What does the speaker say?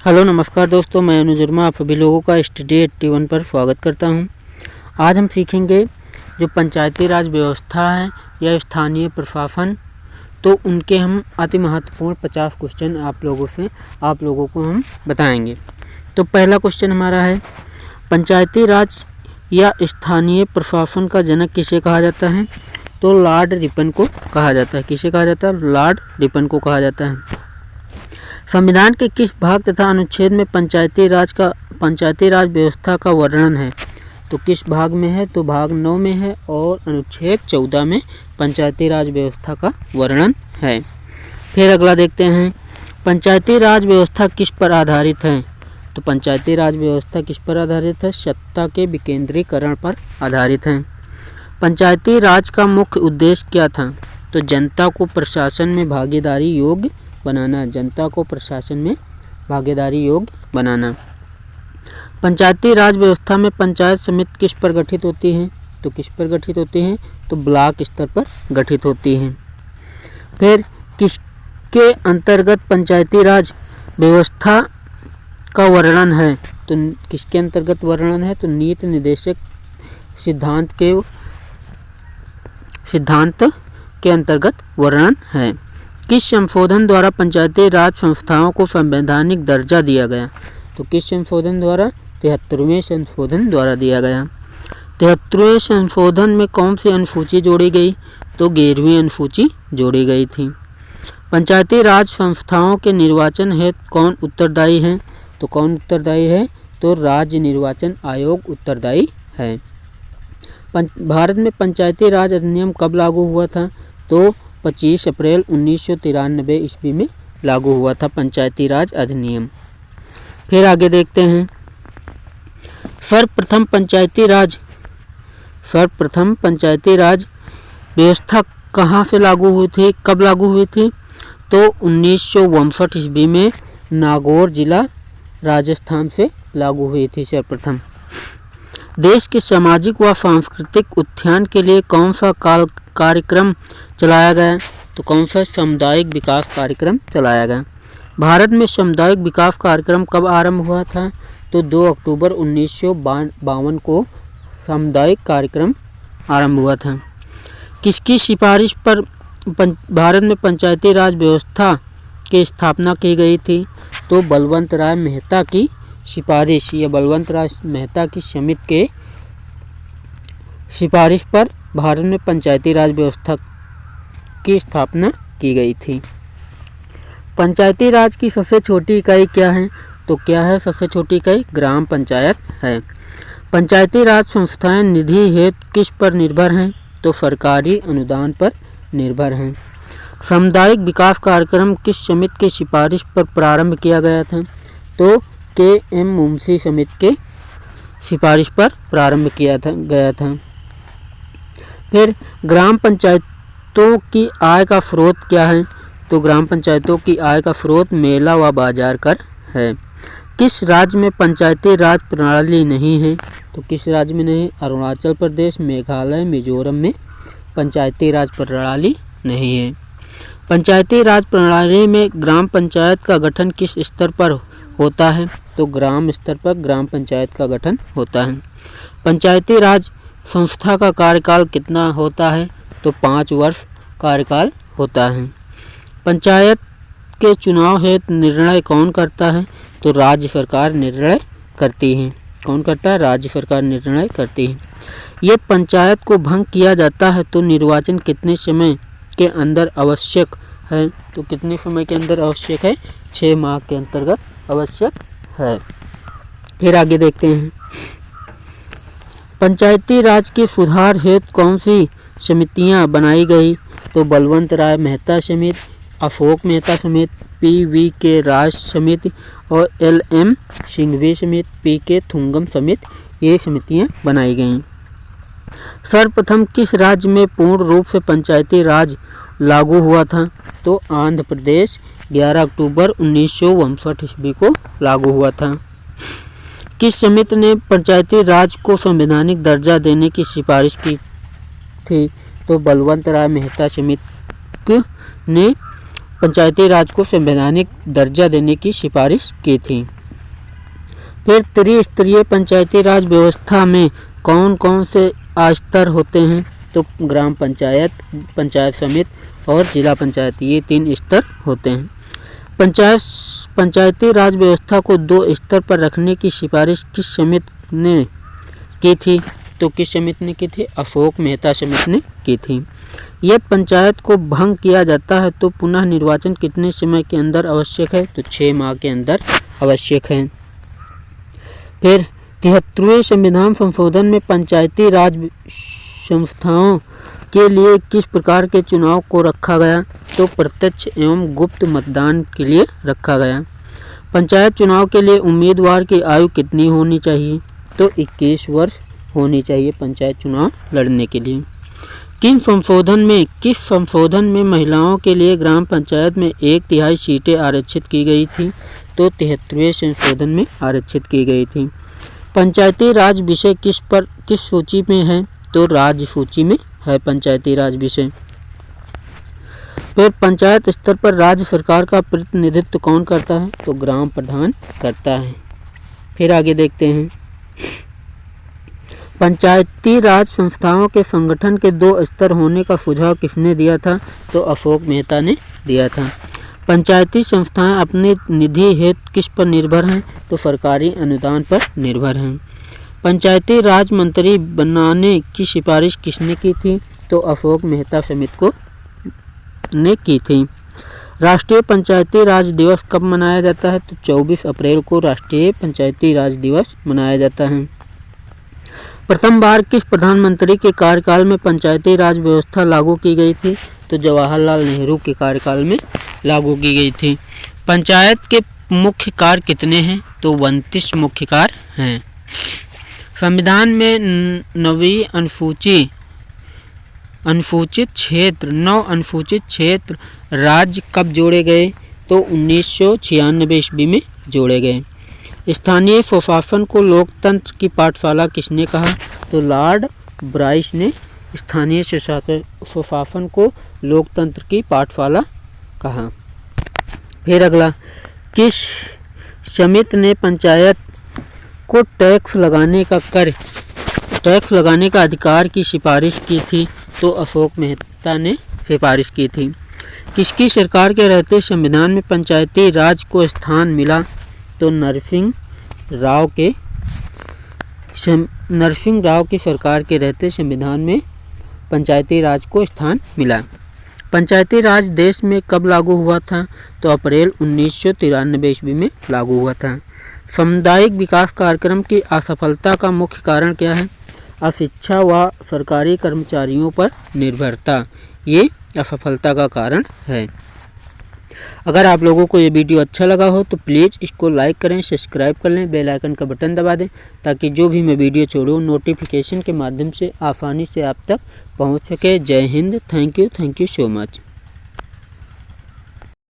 Hello नमस्कार दोस्तों, मैं अनुज वर्मा आप सभी लोगों का स्टडी 81 पर स्वागत करता हूं। आज हम सीखेंगे जो पंचायती राज व्यवस्था है या स्थानीय प्रशासन, तो उनके हम अति महत्वपूर्ण 50 क्वेश्चन आप लोगों को हम बताएंगे। तो पहला क्वेश्चन हमारा है, पंचायती राज या स्थानीय प्रशासन का जनक किसे कहा जाता है? तो लॉर्ड रिपन को कहा जाता है। किसे कहा जाता है? लॉर्ड रिपन को कहा जाता है। संविधान के किस भाग तथा अनुच्छेद में पंचायती राज व्यवस्था का वर्णन है? तो किस भाग में है? तो भाग 9 में है और अनुच्छेद 14 में पंचायती राज व्यवस्था का वर्णन है। फिर अगला देखते हैं, पंचायती राज व्यवस्था किस पर आधारित है? तो पंचायती राज व्यवस्था किस पर आधारित है? सत्ता के विकेंद्रीकरण पर आधारित है। पंचायती राज का मुख्य उद्देश्य क्या था? तो जनता को प्रशासन में भागीदारी योग्य बनाना। जनता को प्रशासन में भागीदारी योग्य बनाना। पंचायती राज व्यवस्था में पंचायत समिति किस पर गठित होती हैं? तो किस पर गठित होती हैं? तो ब्लॉक स्तर पर गठित होती हैं। फिर किसके अंतर्गत पंचायती राज व्यवस्था का वर्णन है? तो किसके अंतर्गत वर्णन है? तो नीति निर्देशक सिद्धांत के अंतर्गत वर्णन है। किस संशोधन द्वारा पंचायती राज संस्थाओं को संवैधानिक दर्जा दिया गया? तो किस संशोधन द्वारा? 73वें संशोधन द्वारा दिया गया। 73वें संशोधन में कौन सी अनुसूची जोड़ी गई? तो 11वीं अनुसूची जोड़ी गई थी। पंचायती राज संस्थाओं के निर्वाचन हेतु कौन उत्तरदायी है? तो कौन उत्तरदायी है? तो राज्य निर्वाचन आयोग उत्तरदायी है। भारत में पंचायती राज अधिनियम कब लागू हुआ था? तो 25 अप्रैल 1993 ईस्वी में लागू हुआ था पंचायती राज अधिनियम। फिर आगे देखते हैं, सर्वप्रथम पंचायती राज व्यवस्था कहाँ से लागू हुई थी? कब लागू हुई थी? तो 1959 ईस्वी में नागौर जिला राजस्थान से लागू हुई थी सर्वप्रथम। देश के सामाजिक व सांस्कृतिक उत्थान के लिए कौन सा कार्यक्रम चलाया गया? तो कौन सा सामुदायिक विकास कार्यक्रम चलाया गया? भारत में सामुदायिक विकास कार्यक्रम कब आरंभ हुआ था? तो 2 अक्टूबर 1952 को सामुदायिक कार्यक्रम आरंभ हुआ था। किसकी सिफारिश पर भारत में पंचायती राज व्यवस्था की स्थापना की गई थी? तो बलवंत राय मेहता की सिफारिश या बलवंत राय मेहता की समिति के सिफारिश पर भारत में पंचायती राज व्यवस्था की स्थापना की गई थी। पंचायती राज की सबसे छोटी इकाई क्या है? तो क्या है सबसे छोटी इकाई? ग्राम पंचायत है। पंचायती राज संस्थाएं निधि हेतु किस पर निर्भर हैं? तो सरकारी अनुदान पर निर्भर हैं। सामुदायिक विकास कार्यक्रम किस समिति की सिफारिश पर प्रारंभ किया गया था? तो के.एम. मुंशी समिति के सिफारिश पर प्रारंभ किया गया था। फिर ग्राम पंचायतों की आय का स्रोत क्या है? तो ग्राम पंचायतों की आय का स्रोत मेला व बाजार कर है। किस राज्य में पंचायती राज प्रणाली नहीं है? तो किस राज्य में नहीं? अरुणाचल प्रदेश, मेघालय, मिजोरम में पंचायती राज प्रणाली नहीं है। पंचायती राज प्रणाली में ग्राम पंचायत का गठन किस स्तर पर होता है? तो ग्राम स्तर पर ग्राम पंचायत का गठन होता है। पंचायती राज संस्था का कार्यकाल कितना होता है? तो 5 वर्ष कार्यकाल होता है। पंचायत के चुनाव हेतु निर्णय कौन करता है? तो राज्य सरकार निर्णय करती है। कौन करता है? राज्य सरकार निर्णय करती है। यदि पंचायत को भंग किया जाता है तो निर्वाचन कितने समय के अंदर आवश्यक है? तो कितने समय के अंदर आवश्यक है? 6 माह के अंतर्गत आवश्यक है। फिर आगे देखते हैं, पंचायती राज के सुधार हेतु कौन सी समितियां बनाई गई? तो बलवंत राय मेहता समिति, अशोक मेहता समिति, पी.वी.के. राज समिति और एल.एम. सिंघवी समिति, पी.के. थुंगम समिति, ये समितियां बनाई गईं। सर्वप्रथम किस राज्य में पूर्ण रूप से पंचायती राज लागू हुआ था? तो आंध्र प्रदेश 11 अक्टूबर 1959 ईस्वी को लागू हुआ था। किस समिति ने पंचायती राज को संवैधानिक दर्जा देने की सिफारिश की थी? तो बलवंत राय मेहता समिति ने पंचायती राज को संवैधानिक दर्जा देने की सिफारिश की थी। फिर त्रिस्तरीय पंचायती राज व्यवस्था में कौन कौन से स्तर होते हैं? तो ग्राम पंचायत, पंचायत समिति और जिला पंचायत, ये 3 स्तर होते हैं। पंचायती राज व्यवस्था को 2 स्तर पर रखने की सिफारिश किस समिति ने की थी? तो किस समिति ने की थी? अशोक मेहता समिति ने की थी। यदि पंचायत को भंग किया जाता है तो पुनः निर्वाचन कितने समय के अंदर आवश्यक है? तो 6 माह के अंदर आवश्यक है। फिर 73वें संविधान संशोधन में पंचायती राज संस्थाओं के लिए किस प्रकार के चुनाव को रखा गया? तो प्रत्यक्ष एवं गुप्त मतदान के लिए रखा गया। पंचायत चुनाव के लिए उम्मीदवार की आयु कितनी होनी चाहिए? तो 21 वर्ष होनी चाहिए पंचायत चुनाव लड़ने के लिए। किस संशोधन में महिलाओं के लिए ग्राम पंचायत में 1/3 सीटें आरक्षित की गई थी? तो 73वें संशोधन में आरक्षित की गई थी। पंचायती राज विषय किस सूची में है? तो राज्य सूची में है पंचायती राज विषय। फिर पंचायत स्तर पर राज्य सरकार का प्रतिनिधित्व कौन करता है? तो ग्राम प्रधान करता है। फिर आगे देखते हैं, पंचायती राज संस्थाओं के संगठन के 2 स्तर होने का सुझाव किसने दिया था? तो अशोक मेहता ने दिया था। पंचायती संस्थाएं अपनी निधि हेतु किस पर निर्भर हैं? तो सरकारी अनुदान पर निर्भर हैं। पंचायती राज मंत्री बनाने की सिफारिश किसने की थी? तो अशोक मेहता समिति ने की थी। राष्ट्रीय पंचायती राज दिवस कब मनाया जाता है? तो 24 अप्रैल को राष्ट्रीय पंचायती राज दिवस मनाया जाता है। प्रथम बार किस प्रधानमंत्री के कार्यकाल में पंचायती राज व्यवस्था लागू की गई थी? तो जवाहरलाल नेहरू के कार्यकाल में लागू की गई थी। पंचायत के मुख्य कार्य कितने हैं? तो 29 मुख्य कार्य हैं। संविधान में 9 अनुसूचित क्षेत्र राज्य कब जोड़े गए? तो 1996 ईस्वी में जोड़े गए। स्थानीय स्वशासन को लोकतंत्र की पाठशाला किसने कहा? तो लॉर्ड ब्राइस ने स्थानीय स्वशासन को लोकतंत्र की पाठशाला कहा। फिर अगला, किस समिति ने पंचायत को टैक्स लगाने का अधिकार की सिफारिश की थी? तो अशोक मेहता ने सिफारिश की थी। किसकी सरकार के रहते संविधान में पंचायती राज को स्थान मिला? तो नरसिंह राव की सरकार के रहते संविधान में पंचायती राज को स्थान मिला। पंचायती राज देश में कब लागू हुआ था? तो अप्रैल 1993 ईस्वी में लागू हुआ था। सामुदायिक विकास कार्यक्रम की असफलता का मुख्य कारण क्या है? अशिक्षा व सरकारी कर्मचारियों पर निर्भरता, ये असफलता का कारण है। अगर आप लोगों को ये वीडियो अच्छा लगा हो तो प्लीज़ इसको लाइक करें, सब्सक्राइब कर लें, बेल आइकन का बटन दबा दें ताकि जो भी मैं वीडियो छोड़ूँ नोटिफिकेशन के माध्यम से आसानी से आप तक पहुंच सके। जय Hind. Thank you so much.